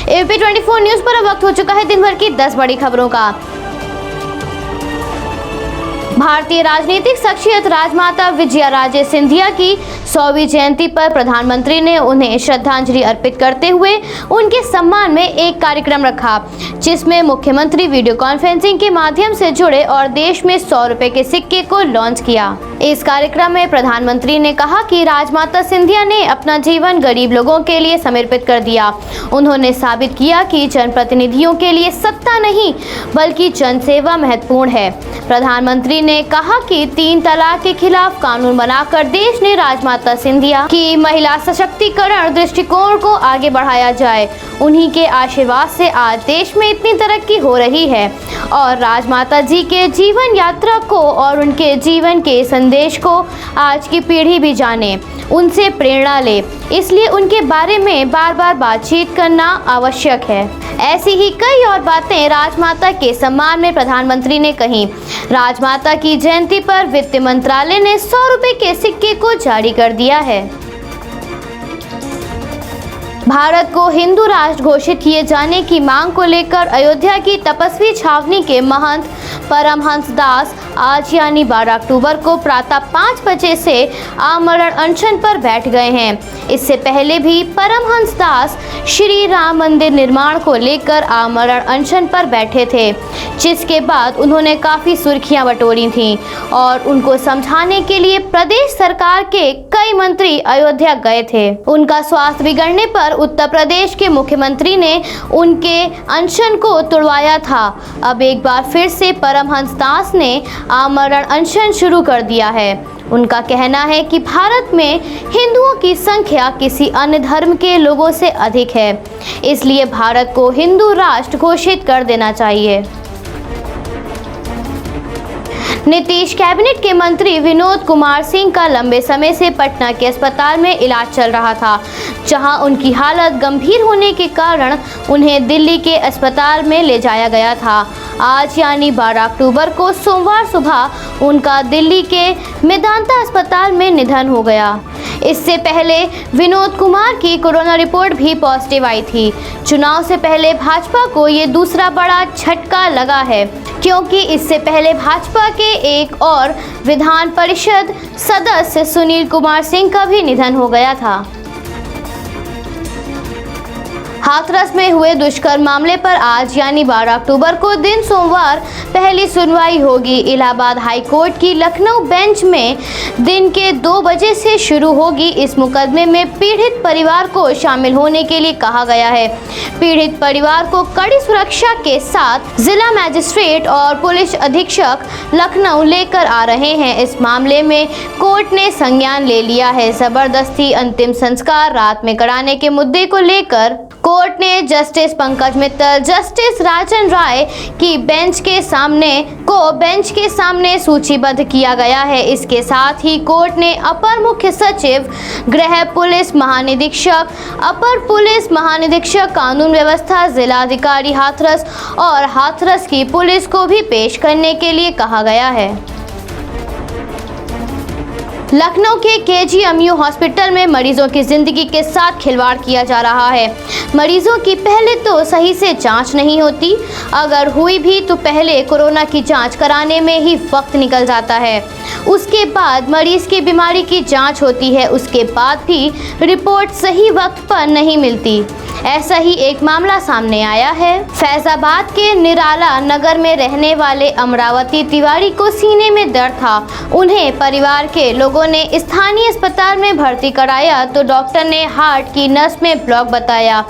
ABP 24 news पर अब वक्त हो चुका है दिन भर की 10 बड़ी खबरों का। भारतीय राजनीतिक शख्सियत राजमाता विजयाराजे सिंधिया की 100वीं जयंती पर प्रधानमंत्री ने उन्हें श्रद्धांजलि अर्पित करते हुए उनके सम्मान में एक कार्यक्रम रखा, जिसमें मुख्यमंत्री वीडियो कॉन्फ्रेंसिंग के माध्यम से जुड़े और देश में 100 रुपए के सिक्के को लॉन्च किया। इस कार्यक्रम में प्रधानमंत्री ने कहा कि राजमाता सिंधिया ने अपना जीवन गरीब लोगों के लिए समर्पित कर दिया। उन्होंने साबित किया कि जनप्रतिनिधियों के लिए सत्ता नहीं बल्कि जनसेवा महत्वपूर्ण है। प्रधानमंत्री ने कहा कि 3 तलाक के खिलाफ कानून बनाकर देश ने राजमाता सिंधिया की महिला सशक्तिकरण दृष्टिकोण को आगे बढ़ाया जाए। उन्हीं के आशीर्वाद से आज देश में इतनी तरक्की हो रही है और राजमाता जी के जीवन यात्रा को और उनके जीवन के संदेश को आज की पीढ़ी भी जाने, उनसे प्रेरणा ले, इसलिए उनके बारे में बार बार बातचीत करना आवश्यक है। ऐसी ही कई और बातें राजमाता के सम्मान में प्रधानमंत्री ने कही। राजमाता की जयंती पर वित्त मंत्रालय ने 100 रुपए के सिक्के को जारी कर दिया है। भारत को हिंदू राष्ट्र घोषित किए जाने की मांग को लेकर अयोध्या की तपस्वी छावनी के महंत परमहंस दास आज यानी 12 अक्टूबर को प्रातः 5 बजे से आमरण अनशन पर बैठ गए हैं। इससे पहले भी परमहंस दास श्री राम मंदिर निर्माण को लेकर आमरण अनशन पर बैठे थे, जिसके बाद उन्होंने काफी सुर्खियां बटोरी थीं और उनको समझाने के लिए प्रदेश सरकार के कई मंत्री अयोध्या गए थे। उनका स्वास्थ्य बिगड़ने पर उत्तर प्रदेश के मुख्यमंत्री ने उनके अनशन को तोड़वाया था। अब एक बार फिर से परमहंस दास ने आमरण अनशन शुरू कर दिया है। उनका कहना है कि भारत में हिंदुओं की संख्या किसी अन्य धर्म के लोगों से अधिक है, इसलिए भारत को हिंदू राष्ट्र घोषित कर देना चाहिए। नीतीश कैबिनेट के मंत्री विनोद कुमार सिंह का लंबे समय से पटना के अस्पताल में इलाज चल रहा था, जहां उनकी हालत गंभीर होने के कारण उन्हें दिल्ली के अस्पताल में ले जाया गया था। आज यानी 12 अक्टूबर को सोमवार सुबह उनका दिल्ली के मेदांता अस्पताल में निधन हो गया। इससे पहले विनोद कुमार की कोरोना रिपोर्ट भी पॉजिटिव आई थी। चुनाव से पहले भाजपा को ये दूसरा बड़ा झटका लगा है, क्योंकि इससे पहले भाजपा के एक और विधान परिषद सदस्य सुनील कुमार सिंह का भी निधन हो गया था। हाथरस में हुए दुष्कर्म मामले पर आज यानी 12 अक्टूबर को दिन सोमवार पहली सुनवाई होगी। इलाहाबाद हाई कोर्ट की लखनऊ बेंच में दिन के 2 बजे से शुरू होगी। इस मुकदमे में पीड़ित परिवार को शामिल होने के लिए कहा गया है। पीड़ित परिवार को कड़ी सुरक्षा के साथ जिला मजिस्ट्रेट और पुलिस अधीक्षक लखनऊ लेकर आ रहे हैं। इस मामले में कोर्ट ने संज्ञान ले लिया है। जबरदस्ती अंतिम संस्कार रात में कराने के मुद्दे को लेकर कोर्ट ने जस्टिस पंकज मित्तल, जस्टिस राजन राय की बेंच के सामने सूचीबद्ध किया गया है। इसके साथ ही कोर्ट ने अपर मुख्य सचिव गृह पुलिस महानिरीक्षक, अपर पुलिस महानिरीक्षक कानून व्यवस्था, जिलाधिकारी हाथरस और हाथरस की पुलिस को भी पेश करने के लिए कहा गया है। लखनऊ के केजीएमयू हॉस्पिटल में मरीजों की जिंदगी के साथ खिलवाड़ किया जा रहा है। मरीजों की पहले तो सही से जांच नहीं होती, अगर हुई भी तो पहले कोरोना की जांच कराने में ही वक्त निकल जाता है। उसके बाद मरीज की बीमारी की जांच होती है, उसके बाद भी रिपोर्ट सही वक्त पर नहीं मिलती। ऐसा ही एक मामला सामने आया है। फैजाबाद के निराला नगर में रहने वाले अमरावती तिवारी को सीने में दर्द था। उन्हें परिवार के लोगों ने स्थानीय अस्पताल में भर्ती कराया तो डॉक्टर ने हार्ट की नस में ब्लॉक बताया।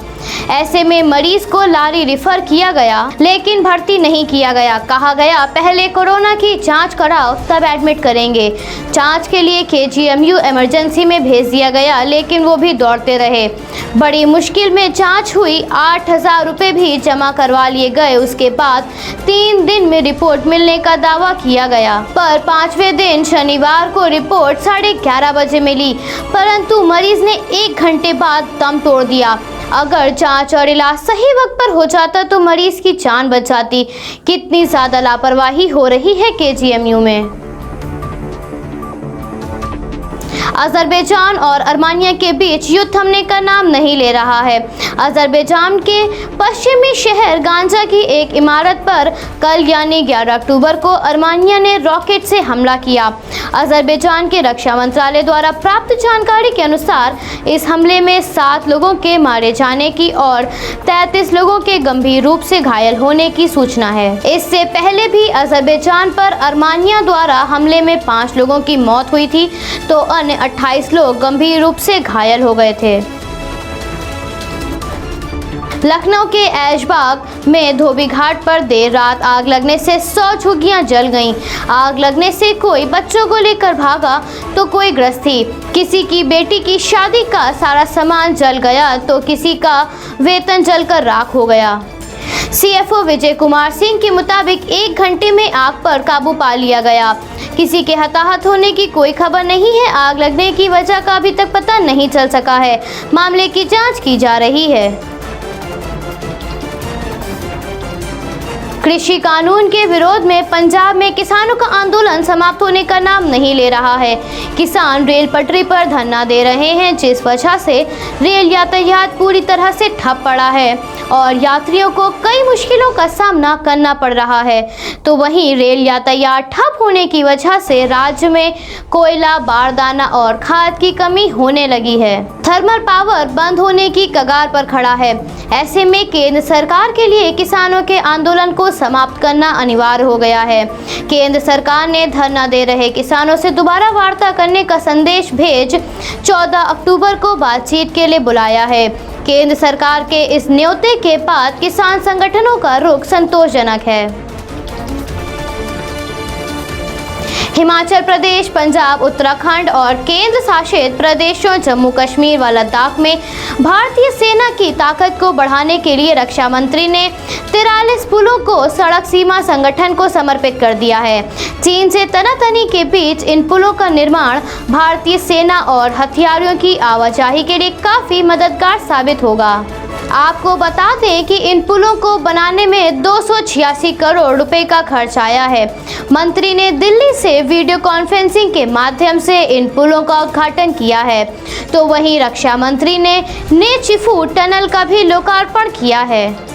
ऐसे में मरीज को लारी रिफर किया गया, लेकिन भर्ती नहीं किया गया। कहा गया पहले कोरोना की जांच कराओ तब एडमिट करेंगे। जांच के लिए केजीएमयू इमरजेंसी में भेज दिया गया, लेकिन वो भी दौड़ते रहे। बड़ी मुश्किल में जांच हुई, 8,000 रुपए भी जमा करवा लिए गए। उसके बाद 3 दिन में रिपोर्ट मिलने का दावा किया गया, पर 5वें दिन शनिवार को रिपोर्ट 11:30 बजे मिली, परंतु मरीज ने 1 घंटे बाद दम तोड़ दिया। अगर जांच और इलाज सही वक्त पर हो जाता तो मरीज की जान बच जाती। कितनी ज्यादा लापरवाही हो रही है केजीएमयू में। अजरबैजान और अर्मानिया के बीच युद्ध थमने का नाम नहीं ले रहा है। अजरबैजान के पश्चिमी शहर गांजा की एक इमारत पर कल यानी 11 अक्टूबर को अर्मानिया ने रॉकेट से हमला किया। अजरबैजान के रक्षा मंत्रालय द्वारा प्राप्त जानकारी के अनुसार इस हमले में 7 लोगों के मारे जाने की और 33 लोगों के गंभीर रूप से घायल होने की सूचना है। इससे पहले भी अजरबैजान पर अर्मानिया द्वारा हमले में 5 लोगों की मौत हुई थी तो अन्य 28 लोग गंभीर रूप से घायल हो गए थे। लखनऊ के ऐशबाग में धोबी घाट पर देर रात आग लगने से 100 झुग्गियां जल गईं। आग लगने से कोई बच्चों को लेकर भागा तो कोई गृहस्थी। किसी की बेटी की शादी का सारा सामान जल गया तो किसी का वेतन जलकर राख हो गया। सीएफओ विजय कुमार सिंह के मुताबिक 1 घंटे में आग पर काबू पा लिया गया। किसी के हताहत होने की कोई खबर नहीं है। आग लगने की वजह का अभी तक पता नहीं चल सका है। मामले की जांच की जा रही है। कृषि कानून के विरोध में पंजाब में किसानों का आंदोलन समाप्त होने का नाम नहीं ले रहा है। किसान रेल पटरी पर धरना दे रहे हैं, जिस वजह से रेल यातायात पूरी तरह से ठप पड़ा है और यात्रियों को कई मुश्किलों का सामना करना पड़ रहा है। तो वहीं रेल यातायात ठप होने की वजह से राज्य में कोयला, बारदाना और खाद की कमी होने लगी है। थर्मल पावर बंद होने की कगार पर खड़ा है। ऐसे में केंद्र सरकार के लिए किसानों के आंदोलन को समाप्त करना अनिवार्य हो गया है। केंद्र सरकार ने धरना दे रहे किसानों से दोबारा वार्ता करने का संदेश भेज 14 अक्टूबर को बातचीत के लिए बुलाया है। केंद्र सरकार के इस न्योते के बाद किसान संगठनों का रुख संतोषजनक है। हिमाचल प्रदेश, पंजाब, उत्तराखंड और केंद्र शासित प्रदेशों जम्मू कश्मीर व लद्दाख में भारतीय सेना की ताकत को बढ़ाने के लिए रक्षा मंत्री ने 43 पुलों को सड़क सीमा संगठन को समर्पित कर दिया है। चीन से तनातनी के बीच इन पुलों का निर्माण भारतीय सेना और हथियारों की आवाजाही के लिए काफी मददगार साबित होगा। आपको बता दें कि इन पुलों को बनाने में 286 करोड़ रुपए का खर्च आया है। मंत्री ने दिल्ली से वीडियो कॉन्फ्रेंसिंग के माध्यम से इन पुलों का उद्घाटन किया है। तो वहीं रक्षा मंत्री ने नेचिफू टनल का भी लोकार्पण किया है।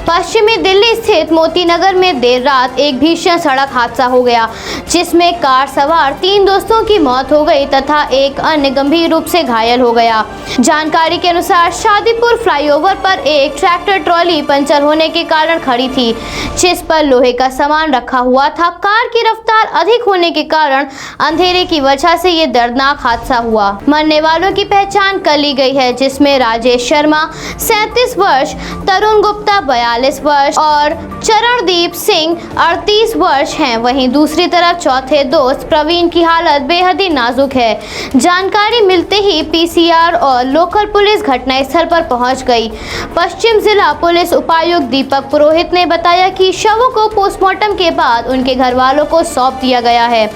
पश्चिमी दिल्ली स्थित मोती नगर में देर रात एक भीषण सड़क हादसा हो गया, जिसमें कार सवार 3 दोस्तों की मौत हो गई तथा एक अन्य गंभीर रूप से घायल हो गया। जानकारी के अनुसार शादीपुर फ्लाईओवर पर एक ट्रैक्टर ट्रॉली पंचर होने के कारण खड़ी थी, जिस पर लोहे का सामान रखा हुआ था। कार की रफ्तार अधिक होने के कारण अंधेरे की वजह से ये दर्दनाक हादसा हुआ। मरने वालों की पहचान कर ली गई है, जिसमें राजेश शर्मा 37 वर्ष, तरुण गुप्ता 42 वर्ष और चरणदीप सिंह 38 वर्ष हैं। वहीं दूसरी तरफ चौथे दोस्त प्रवीण की हालत बेहद ही नाजुक है। जानकारी मिलते ही पीसीआर और लोकल पुलिस घटनास्थल पर पहुंच गई। पश्चिम जिला पुलिस उपायुक्त दीपक पुरोहित ने बताया कि शवों को पोस्टमार्टम के बाद उनके घर वालों को सौंप दिया गया है।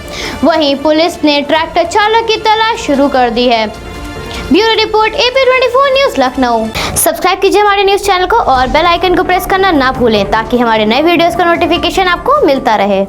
वहीं पुलिस ने ट्रैक्टर चालक की तलाश शुरू कर दी है। Bureau report AP24 news Lucknow. Subscribe कीजिए हमारे न्यूज़ चैनल को और बेल आइकन को प्रेस करना ना भूलें ताकि हमारे नए वीडियोस का नोटिफिकेशन आपको मिलता रहे।